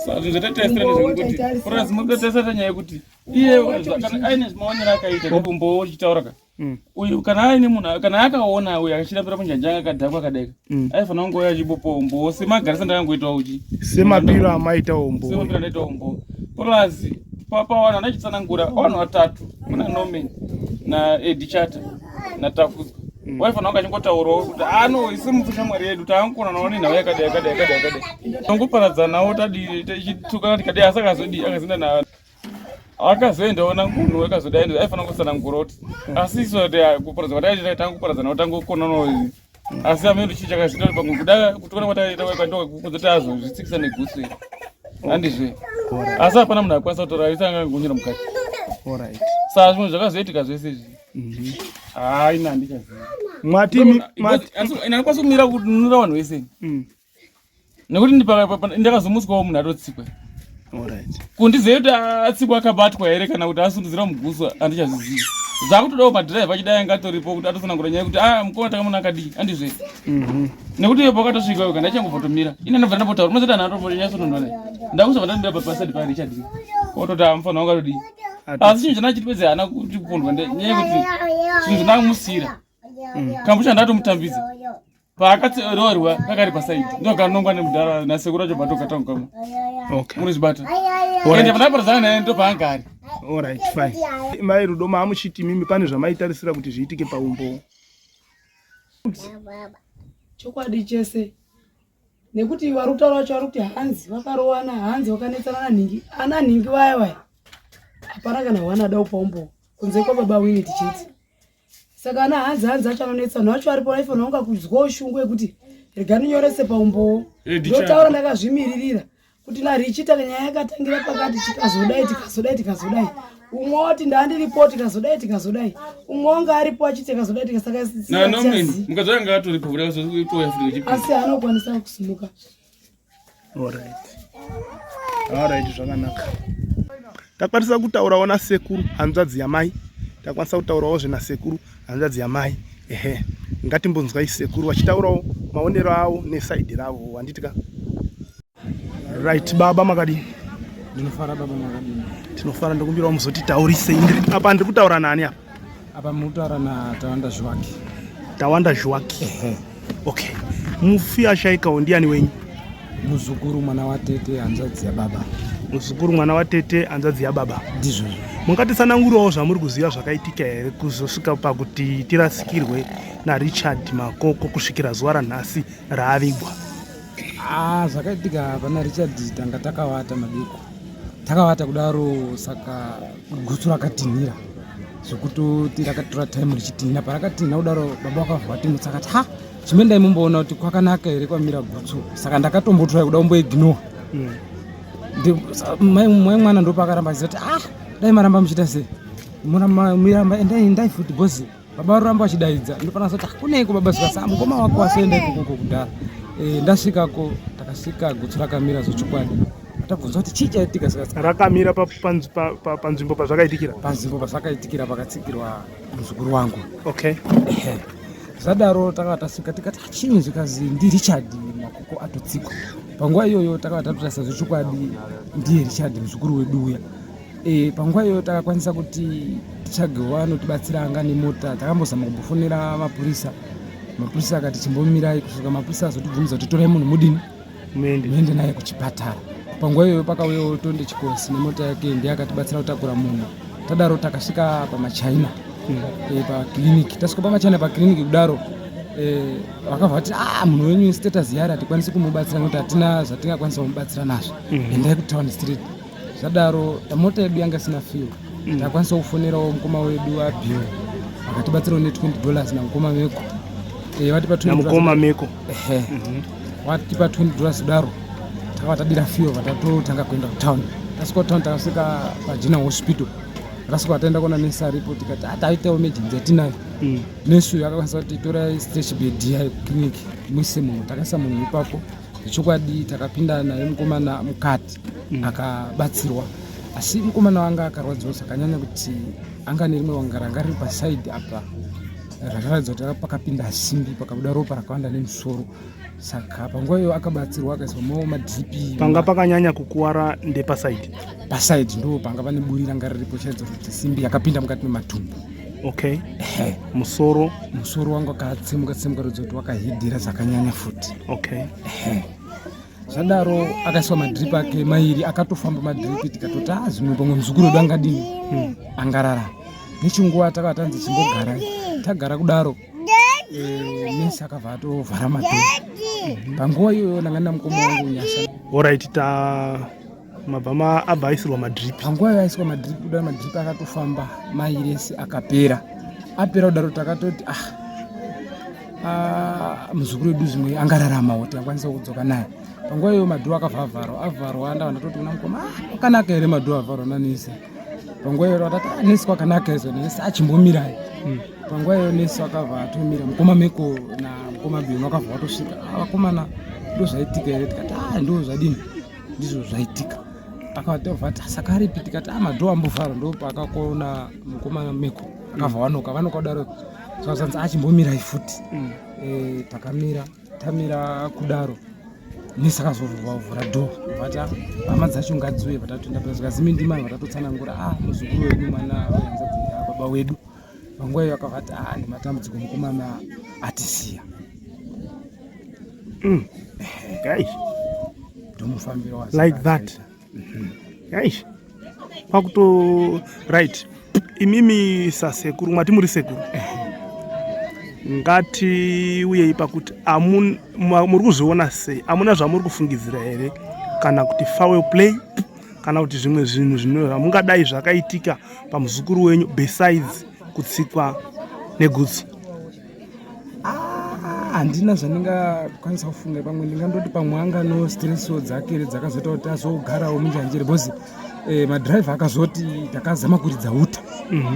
Saka zvatataisira nezvekuti purazi mukataisira nyaya yekuti iye kana aine zvimaonero akaita nepombowo chitaura ka. Uyu kana aine munhu kana akaona uyu akachirambira munjanja akadhakwa akadaika. Aifanira kungoya achipopombo semagarisa ndakangoitawo uchi. Semabiro amaita ombo. Semabiro anoita ombo. Purazi pawana anachitsanangura vanhu vatatu kuna Norman naEdichata naTafuzwa. Waifanira kunge achingotaurawo kuti isi mupfushamwari yedu taangokona nawo nenhau yakadai. Tangoparadzanawo tichituka tikadai asi akazoenda navanhu. Akazoendawo namunhu akazodai aifanira kutsanangura kuti asi isu kuparadza kwataita tangoparadzanawo tangokonanawo. Asi amene chii chakazita pangu kuda kutukana kwataita kuzoti azozvitsikisa negutsu. Handizve. Asi hapana munhu akwanisa kutaura isi angangonjera mukati. Alright. Saka zvinhu zvakazoitika zvese izvi. Ina handichazivi. Mwatimi ndakwanisa kumira kunura vanhu vese. Nekuti ndakazomuswawo munhu atotsikwa. Alright. Kundizive kuti atsikwa akabatwa here kana kuti asundudzira mugutsu handichazizivi. Zvakutodawo madhiraivha achidai angatoripo kuti atotsanangura nyaya yekuti mukoma takamunhu akadii handizve. Nekuti iye pakatosvika yoga ndachangobvotomira ine ndobva ndambotaura mazoti anhu atoponyasononona ndakusava ndandira papasadi pa Richard ototi amufanira wanga todii. Asi chinhu chanachitipedza haana kuti kupondwa nyaya yekuti zvinhu zvinamusiyira kambucha ndatomutambidza paakaroorwa kakari pasaidi ndokanongwa nemudhara nasekuru acho batokatanga kamwe. Munozvibata ende panaparadzana naye ndo paanga ari. Alright, fine. Mai Rudo maamuchiti mimi pane zvamaitarisira kuti zviitike paumbo. Chokwadi chese nekuti vari kutaura vacho vari kuti hanzi vakarowana, hanzi vakanetsana nanhingi. Ana nhingi vaya hapana kana hwanadawo paumbo kunze kwababa Winnie tichiti. Saka ana hanzi acho anonetsana vacho varipo vaifanira kunga kuzwawo shungu yekuti regani nyorese paumbowo. Ndotaura ndakazvimiririra kuti larichita nyaya yakatangira pakati tikazodai. Umwe wati ndandiripo tikazodai. Umwe wanga aripo achiti tikazodai saka mukadzoya nga atoripo kuti akazoitoya futi chipi. Asi anokwanisa kusumuka. Alright, zvakanaka. Takwanisa kutaurawo nasekuru hanzvadzi yamai. Takwanisa kutaurawo zvinasekuru hanzvadzi yamai. Ngatimbonzwai sekuru vachitaurawo maonero avo nesaidi ravo wanditika. Right, baba makadini. Ndinofara baba makadini. Tinofara ndokumbirawo muzotitaurise. Apa ndiri kutaura nani apa? Apa mutaura na Tawanda Zhwaki. Tawanda Zhwaki. Okay. mufi ashaikawo ndiani wenyu? Muzukuru mwana watete hanzvadzi yababa. Muzukuru mwana watete hanzvadzi yababa. Ndizvo. Mungatitsanangurawo zvamuri kuziva zvakaitika here kuzosvika pakuti tirasikirwe naRichard Makoko kusvikira zuva ranhasi raavigwa? Zvakaitika pana Richard tanga takavata madiko. Takavata kudaro saka gutsu rakatinhira. Zvekutoti rakatora time richitinhira. Parakatinhira kudaro baba vakavhwa timutsa akati chimendai mumboona kuti kwakanaka here kwamira gutsu. Saka ndakatombotora kuda kumboignore. Mai mwana ndopakaramba achiti dai maramba muchita sei? Miramba endai futi bosi. Baba varamba vachidaidza. Ndopana zoti kuneiko baba zvikasa mukoma wako wasoenda ikoko kudhara. Ndasvikako takasvika gutsu rakamira zvochokwadi. Tabvunza kuti chii chaitika saka rakamira panzvimbo pazvakaitikira? Panzvimbo pazvakaitikira pakatsikirwa muzukuru wangu. Okay. Zvadaro takava tasvika tikati chinyi zvikazi ndiRichard Makoko atotsikwa. Panguva iyoyo takava tatorasa zvechokwadi ndiye Richard muzukuru wedu uya. Panguva iyoyo takakwanisa kuti tichagewa anotibatsira anga nemota. Takambozama kumbofonera mapurisa. Mapurisa akati chimbomirai kusvika mapurisa azotibvunza kuti torai munhu mudini muende naye kuchipatara. Panguva iyoyo pakauyawo tonde chikosi nemota yake ndiye akatibatsira kutakura munhu. Tadaro takasvika pamachaina pakiliniki. Tasvika pamachaina pakiliniki kudaro vakabva kuti munhu wenyu status yari hatikwanisi kumubatsira nokuti hatina zvatingakwanisa kumubatsira nazvo. Endai kutown street. Zvadaro mota yedu yanga isina fuel. Takakwanisa kufonerawo mukoma wedu waBhill akatibatsirawo $20 namukoma Meko. Vatipa namukoma Meko. Vatipa $20 kudaro takava tadira fuel vatatotanga kuenda kutown. Tasvika kutown takasvika paGeneral Hospital. Takasvika taenda kuona nesi aripo tikati taitawo emergency yatinayo. Nesi uyu akakwanisa kuti torai stretch bed yayo kukliniki muise munhu. Takaisa munhu ipapo. Zvechokwadi takapinda naye mukomana mukati akabatsirwa. Asi mukomana wanga akarwadziwa sakanyanya kuti anga nerimwe wanga ranga riri pasaidi apa rakaratidza kuti pakapinda simbi pakabuda ropa rakawanda nemusoro. Saka panguva iyoyo akabatsirwa akaiswa mawo madripi. Panga pakanyanya kukuwara ndepasaidi? Pasaidi ndo panga pane buri ranga riripo chaidza kuti simbi yakapinda mukati mematumbu. Okay. Musoro wangu akatsemuka kuratidza kuti wakahidhira zvakanyanya futi. Okay. Zvadaro akaiswa madripi ake mairi akatofamba madripi tikatoti zvimwe pamwe muzukuru wedu angadini angarara. Nechinguva takava tanzi chimbogara. Tagara kudaro nesi akabva atovhara madhoo. Panguva iyoyo ndanga ndina mukoma wangu nyasha. Alright, mabva abva aisirwa madripi. Panguva iyoyo aiswa madripi kudaro madripi akatofamba mairi ese akapera. Apera kudaro takatoti muzukuru wedu zvimwe angararamawo tikakwanisa kudzoka naye. Panguva iyoyo madhoo akavharwa ndava ndatoti kuna mukoma kwakanaka here madhoo avharwa nanesi. Panguva iyoyo vatati nesi kwakanaka izvo nesi achimbomirai. Panguva iyoyo nesi vakabva atomira mukoma Meko namukoma Bhill vakabva vatosvika. Vakomana ndozvaitika here tikati ndo zvadini ndizvo zvaitika. Akabva saka aripi tikati madhoo ambovharwa ndo paakaona mukoma Meko akabva vanoka kudaro zvazvanzi achimbomirai futi. Tamira kudaro nesi akazovhura dhoo vata hama dzacho ngadziuye vatatoenda pazvikazi ndimani vatatotsanangura muzukuru wedu mwana wehanzvadzi yababa wedu. Panguva iyoyo akavati nematambudziko mukomana atisiya. Guys, ndomufambiro like that. Guys, pakuto right. Imimi sasekuru mwati muri sekuru. Ngati uyei pakuti muri kuzviona sei? Amuna zvamuri kufungidzira here kana kuti foul play kana kuti zvimwe zvinhu zvamungadai zvakaitika pamuzukuru wenyu besides kutsikwa negutsu? Handina zvandingakwanisa kufunga. Pamwe ndingandoti pamwe anga no stressiwo dzake dzakazoita kuti azogarawo munjanjere bhozi madhiraivha akazoti takazama kuridza uta.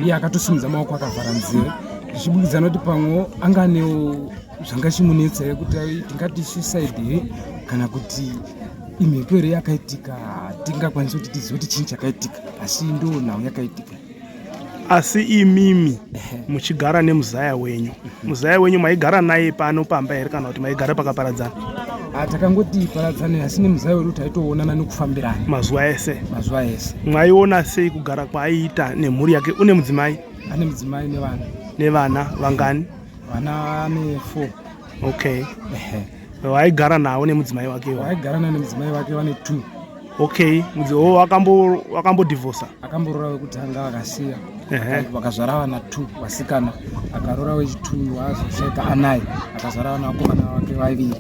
Iye akatosimudza maoko akavhara nzeve zvichibudikidza noti pamwe anga newo zvanga chimunetsa here kuti tingati suicide here kana kuti imhepo here yakaitika. Tingakwanisa kuti tizive kuti chinhu chakaitika asi ndo nhau yakaitika. Asi imimi muchigara nemuzaya wenyu, muzaya wenyu maigara naye pano pamba here kana kuti maigara pakaparadzana? Takangoti paradzane asi nemuzaya wedu taitoonana nekufambirana mazuva ese. Mwaiona sei kugara kwaaiita nemhuri yake? Une mudzimai? Ane mudzimai nevana. Nevana vangani? Vana ane 4. Okay. Waigara nawo nemudzimai wake. Waigara nawo nemudzimai wake vane 2. Okay, mudziwo wakambo divorce. Akamborora wekutanga vakasiya. Vakazvara vana 2 vasikana. Akarora wechi2 wazoshaika anaye. Akazvara vana vakomana vake vaviri.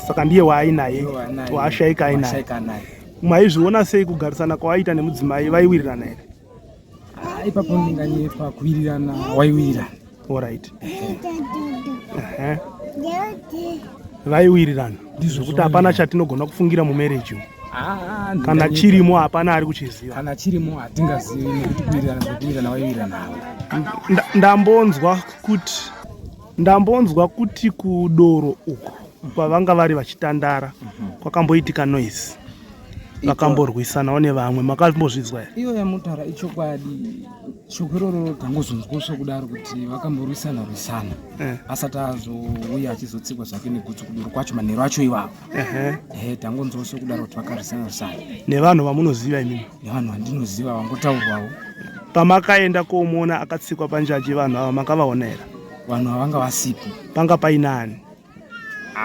Saka ndiye waainaye. Waashaika ainaye. Maizviona sei kugarisana kwawaita nemudzimai vaiwirirana here? Ipapo ndinganyepa kuwirirana waiwirirana. Alright. Vaiwirirana. Zvokuti hapana chatinogona kufungira mumarriage umu. Kana chirimo hapana ari kuchiziva. Kana chirimo hatingazivi nekuti kuwirirana vaiwirirana. Ndambonzwa kuti kudoro uko kwavanga vari vachitandara kwakamboitika noise. Vakamborwisanawo nevamwe, makambozvizwa here? Iyo yamutaura ichokwadi. Shoko iroro tangozonzwaso kudaro kuti vakamborwisana asati azouya achizotsikwa zvake negutsu kudoro kwacho manheru acho iwapo. Tangonzwaso kudaro kuti vakarwisana. Nevanhu vamunoziva imimi? Nevanhu vandinoziva vangotaurwawo. Pamakaenda komuona akatsikwa panjaji, vanhu ava makavaona here? Vanhu havanga vasipo. Panga painani?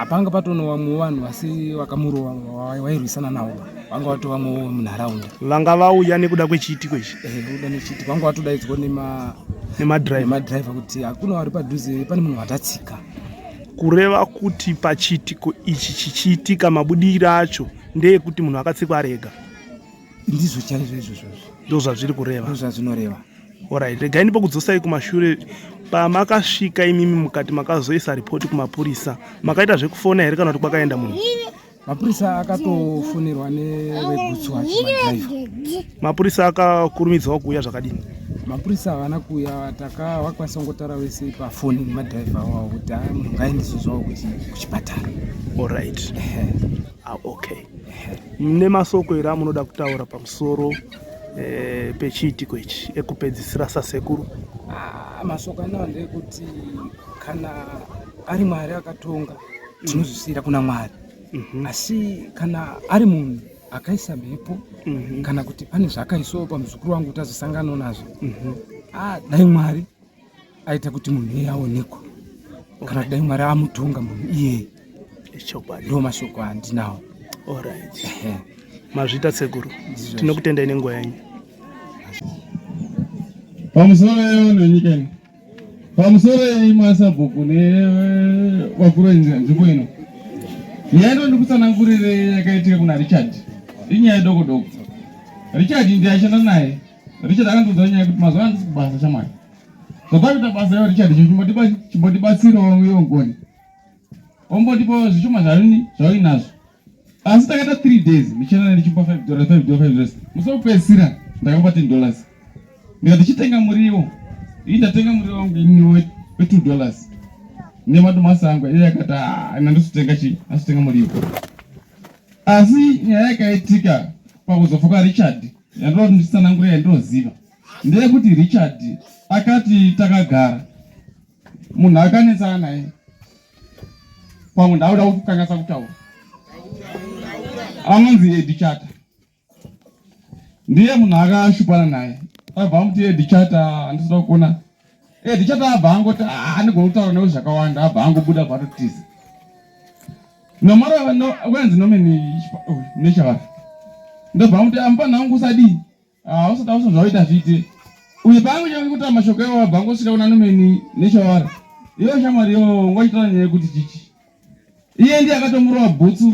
Panga patonowa vanhu vasi vakamurova vairwisana navo. Vanga vatova munharaunda. Vanga vauya nekuda kwechiitiko ichi? Uda nechiitiko. Vanga vatodaidzwa nemadhiraivha kuti hakuna vari padhuze, pane munhu watatsika. Kureva kuti pachiitiko ichi chichiitika mabudiriro acho ndeyekuti munhu akatsikwa arega? Ndizvo chaizvo izvozvo. Ndo zvazviri kureva? Ndo zvazvinoreva. Alright, regai ndipokudzosai kumashure. Pamakasvika imimi mukati makazoisa ripoti kumapurisa, makaita zvekufona here kana kuti kwakaenda munhu? Mapurisa akatofonerwa nevegutsu wacho madhiraivha. Mapurisa akakurumidzwa kuuya zvakadini? Mapurisa havana kuuya, vakwanisa kungotaura vese pafoni nemadhiraivha wavo kuti munhu ngaendeswe zvavo kuchipatara. Alright. Okay. Mune masoko here amunoda kutaura pamusoro pechiitiko ichi ekupedzisira sasekuru? Masoko anawo ndekuti kana ari Mwari akatonga tinozvisiyira kuna Mwari. Asi kana ari munhu akaisa mhepo kana kuti pane zvakaiswawo pamuzukuru wangu kuti azosanganawo nazvo, dai Mwari aita kuti munhu iye aonekwa, kana dai Mwari amutonga munhu iyeye. Ndo mashoko andinawo. Alright. Mazvita sekuru, tinokutendai nenguva yenyu. Pamusoro nenyikeni, pamusoro yemasabhuku nevakuru nzvimbo ino, nyaya ndikutsanangurire yakaitika kuna Richard inyaya doko doko. Richard ndiye ashanda naye. Richard akandiudza nyaya kuti mazuva andisi kubasa shamwari. Zvapakuita basa ya Richard chimbotibatsirawo ngoni. Ombotipawo zvishoma zvainazvo. Asi takaita 3 days michena ndichipa $5. Musopedzisira ndakapa $10. Ndikati chitenga muriwo. Ndatenga muriwo wangu inyo $2. Nemadomasi angu iye akati ndandositenga chi, asitenga muriwo. Asi nyaya yakaitika pakuzofoka Richard, yandoti nditsanangurira ndoziva. Ndeyekuti Richard akati takagara, munhu akanetsana naye. Pamwe ndauda kukanganisa kutaura. Anonzi Edichata. Ndiye munhu akashupana naye. Abva muti Edichata andisida kuona. Edichata abva angoti anogona kutaura nawo zvakawanda, abva angobuda patotiza. Nomara wenzi nomeni nechavari. Ndobva muti ampana wangu usadi. Usada zvaita zvite. Uye pangu chakutaura mashoko ewo abva angosvika kuna nomeni nechavari. Iyo shamwari yo ngoitaura nyaya kuti chichi. Iye ndiye akatomurova bhutsu.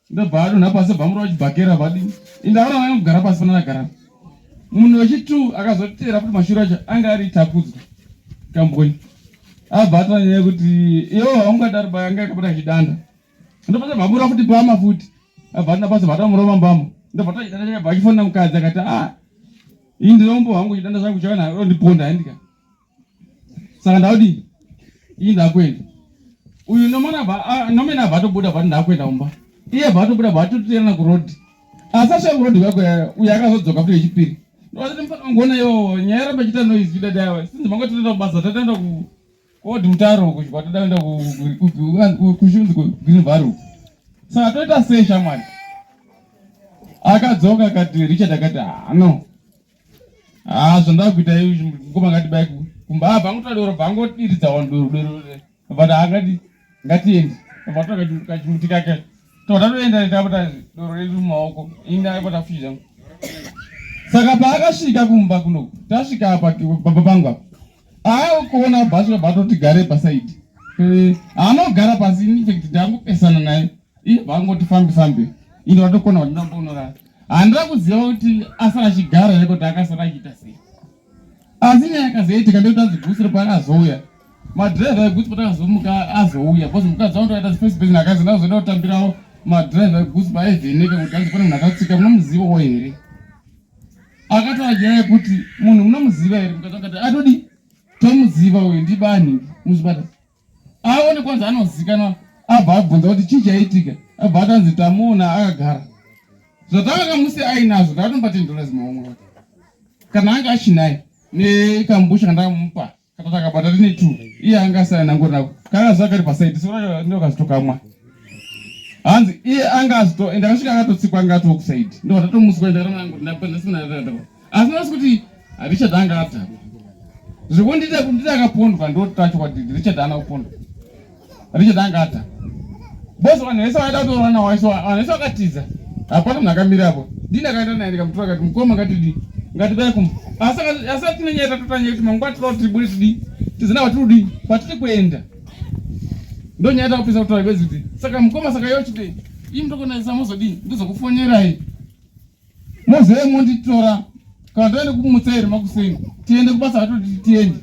Ndobva adonha pasi bhamuro vachibhakera vadini. Indaona vanga kugara pasi pana nagara. Munhu wechi2 akazotera kuti mashure acho anga ari takudzwa kamboni. Abva ataura nyaya kuti iwo haungadari anga akapata chidanda. Ndopasa bhamuro futi pama futi. Abva adonha pasi vatamurova mbamo. Ndobva tachidanda chakabva achifonera mukadzi akati iyi ndirombo hangu chidanda changu chakana ndiponda handika. Saka ndaudi iyi ndakwenda. Uyu nomena abva atobuda bva ndakwenda umba. Iye bva atobuda bva atoterana kurodhi. Asasvika kurodhi kwake uyu akazodzoka futi wechipiri. Ndozati mufana kungoona iwo nyaya ramba chita noise vida daiwa. Sinzi manga toenda kubasa tataenda kuodhi mutaro kuchibva tataenda kushunzi Green Valley. Saka toita sei shamwari? Akadzoka akati Richard akati no. Zvandava kuita izvi ngoma ngatibai kumba abva angotadoro bva angotiridza wanduru. But akati ngatiende. vatora kachimuti kake totatoenda tapota doro redu mumaoko inga aipota fizha. Saka paakasvika kumba kuno tasvika apa baba pangu apa akuona bhaska bhatoti gare pasaidi anogara pasi infect ndangopesana naye iye vangoti fambe ino vatokona kuti ndambonora handira kuziva kuti asara achigara here kuti akasara achiita sei asi nyaya yakazoitika ndekuti adzigusire paakazouya madhiraivha egutsi patakazomuka azouya bcause mukadzi wandoaita spacebasing akazi ndazoenda kutambirawo madhiraivha egutsi paaivheneka kuti kanzi pane munhu akatsika munomuzivawo here akatoadyaya yekuti munhu munomuziva here mukadzi akati atodi tomuziva uyu ndibani muzvipata aone kwanza anozikanwa abva abvunza kuti chii chaitika abva atanzi tamuona akagara zvatavakamusi ainazvo takatombatendora zimaomwe wake kana anga achinaye nekambusha kandakamupa kata takabata tine 2 iye anga asara nangori nako kana zvakari pasaiti sora ndokazitokamwa hanzi iye anga azito ende akasvika akatotsikwa anga atoo kusaidi ndokatatomuswa ndaramangori asi nasi kuti Richard anga atapa zvikundita kundita akapondwa ndotacho kwati Richard ana kupondwa Richard anga ata bosi vanhu vese vaida kutorwa nawo vanhu vese vakatiza hapana munhu akamira apo ndini akaenda naye ndikamutora akati mukoma ngatidai kumba asi tine nyaya tatotanya kuti mangwa tinoda kuti tibudi tidii tizina vatirudi kwatiri kuenda ndo nyaya takupisa kutaura kwezi kuti saka mukoma saka yochite ii mutokonaisa muzodii ndizokufonyerai mozive monditora kana toende kumutsairi makuseni tiende kubasa vatoti tiende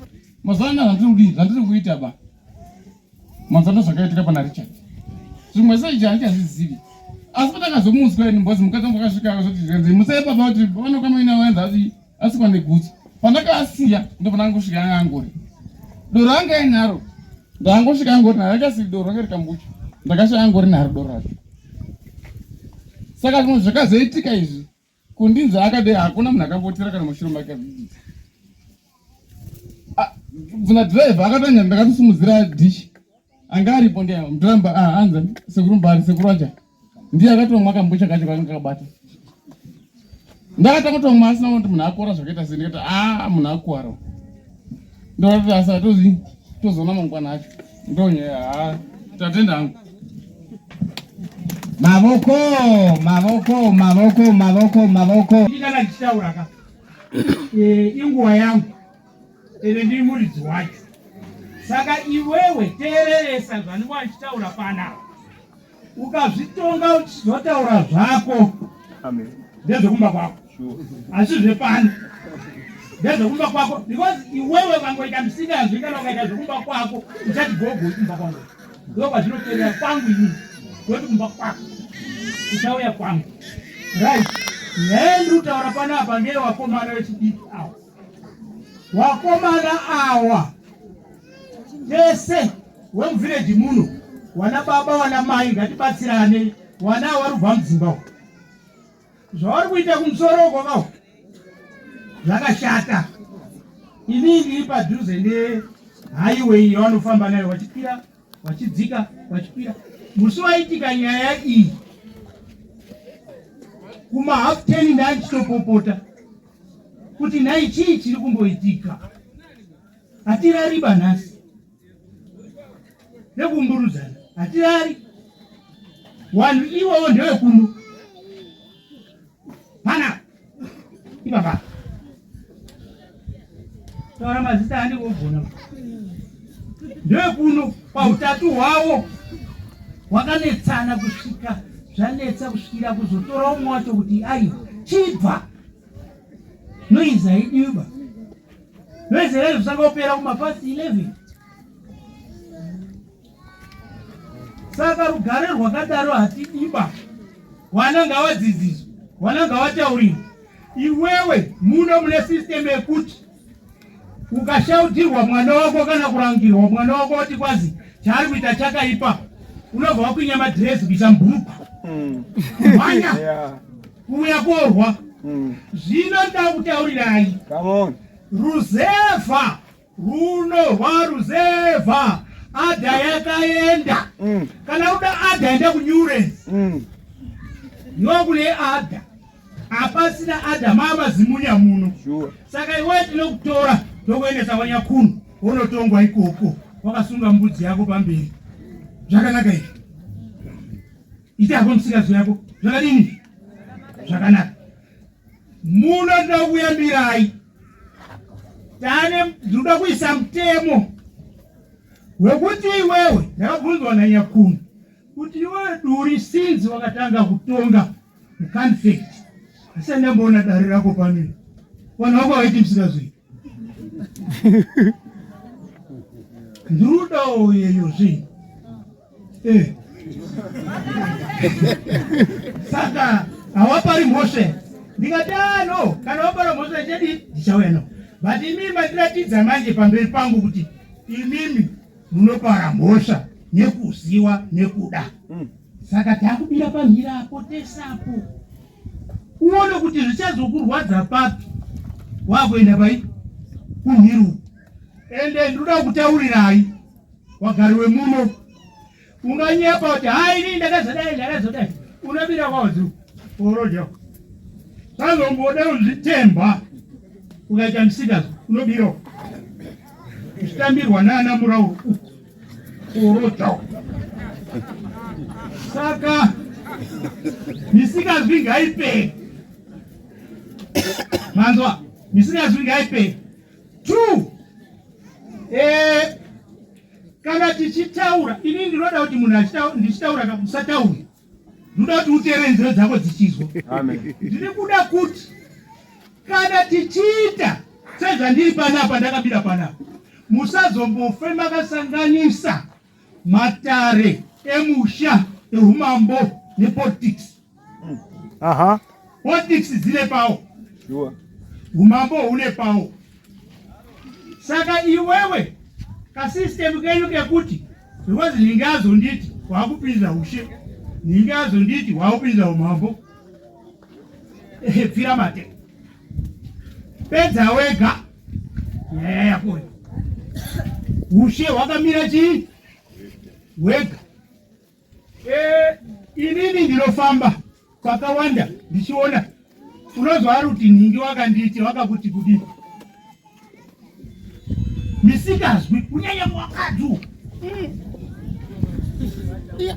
mazuva anaa zvandiri kuita ba mazano zvakaitika pana Richard zvimwe seizvi handichazizivi asi patakazomutswa ini mbozi mukadzi wangu akasvika akazoti mutsai baba kuti vanokwamaina vaenza asikwa negutsu pandakaasiya ndo pandangosvika anga angori doro anga ainaro ndangosvika angori naro akasivi doro ranga rikambucha ndakasvika angori naro doro racho saka zvimwe zvakazoitika izvi kundinzi akade hakuna munhu akambotira kana mushure make bvuna dhiraivha akatonya ndakatosimudzira dhishi anga aripo ndoramba anza sekurumbari sekurwacha ndiye akatomwa kambucha kacho kanga kakabata ndakatangotomwa asina kuti munhu akuwara zvakaita sei ndikati munhu akuwara ndokati asa tozoona mangwana acho ndonyaya tatenda hangu mavoko ndikana ndichitaura ka inguva yangu ene ndiri muridzi wacho saka iwewe teereresa zvandiwa ndichitaura panapa ukazvitonga uchizotaura zvako ndezvekumba kwako asi zvepano ndezvekumba kwako because iwewe kangoita misikazvi kana ukaita zvekumba kwako uchati gogo kumba kwangu ndokwazvinoperera kwangu inini kwoti kumba kwako uchauya kwangu right ndiri kutaura panapa ngevakomana vechidiki awa vakomana awa tese wemuvhireji muno wana baba wana mai ngatibatsirane wana vari kubva mudzimba zvavari kuita kumusoro kwakao zvakashata inini ndiri padhuze nehighway yavanofamba nayo vachikwira vachidzika vachikwira musi waitika nyaya iyi kumahafu 10 ndandichitopopota kuti nhai chii chiri kumboitika hatirariba nhasi nekumburudzana hatirari wanhu ivowo ndevekuno pana ipapa taura mazita andikogona ndevekuno pautatu hwavo hwakanetsana kusvika zvanetsa kusvikira kuzotora umwe wacho kuti ai chibva noizi haidiba noizi here zvisangopera kumapasi 11 saka rugare rwakadaro hatidiba wana ngavadzidziswa wana ngavataurirwa iwewe muno mune system yekuti ukashautirwa mwana wako kana kurangirwa mwana wako kuti kwazi chaari kuita chakaipa unobva wakwinya madhirezi kuisa mubhuku kumhanya kuuya korwa zvino ndakutaurirai ruzevha runorwa ruzevha adha yakaenda kana uda adha enda kunyuresi nokune adha apasina adha mamazimunya muno saka iwe tinokutora tokuendesa kwanyakunu unotongwa ikoko wakasunga mbudzi yako pamberi zvakanaka izvi ita hapo msikazi wako zvakadini zvakanaka munoda kuyambirai tane ndinoda kuisa mutemo wekuti iwewe ndakabvunzwa nanyakunu kuti iwewe duri sinzi wakatanga kutonga muconflict asi ndamboona dare rako panini vanhu vako vaiti msikazi ndirudawo yeyo zvinhu saka hawapari mhosve ndikati no kana wapara mhosve chedi ndichauya no but imimi mandiratidza manje pamberi pangu kuti imimi munopara mhosva nekuziva nekuda saka takubira pamhirapo tesapo uone kuti zvichazokurwadza papi wakuenda pai kumhiru ende ndoda kutaurirai wagari wemuno unganyepa kuti haini ndakazodai unobira kwaodzi oroja sazomboda uzvitemba ukaita musikazi unobira uchitambirwa naana murauro oroja saka misikazwi ngaipe manzwa misikazwi ngaipe 2 kana tichitaura ini ndinoda kuti munhu ndichitaura kamusatauri ndinoda kuti uteere nzira dzako dzichizwa ndiri kuda kuti kana tichiita sezvandiri panapa ndakabira panapa musazombofe makasanganisa matare emusha eumambo nepolitics politics dzine pawo umambo une pawo saka iwewe kasystemu kenyu kekuti because ndingazonditi wakupinza ushe ndingazonditi wakupinza umambo pfira mate pedza wega yayayakoya ushe wakamira chii wega inini ndinofamba kwakawanda ndichiona unozwa ari kuti ningi wakanditi wakakuti kudini misikazwi kunyanya mwakadzu Yeah.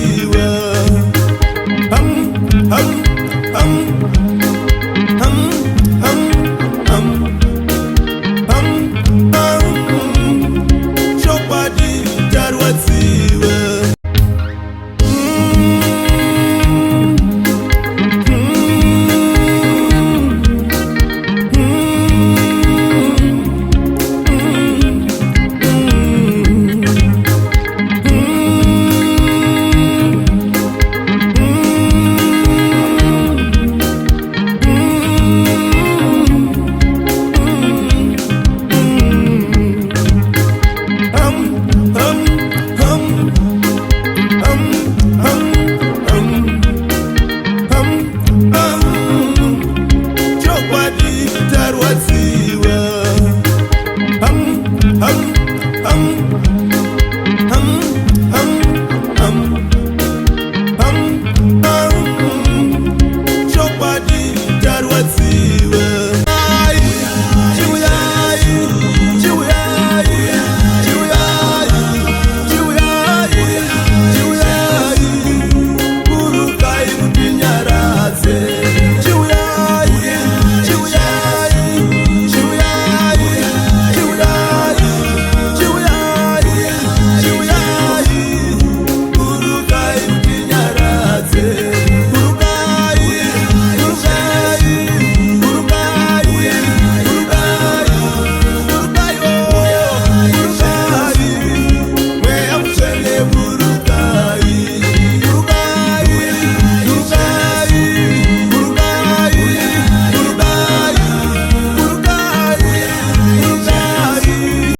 iwe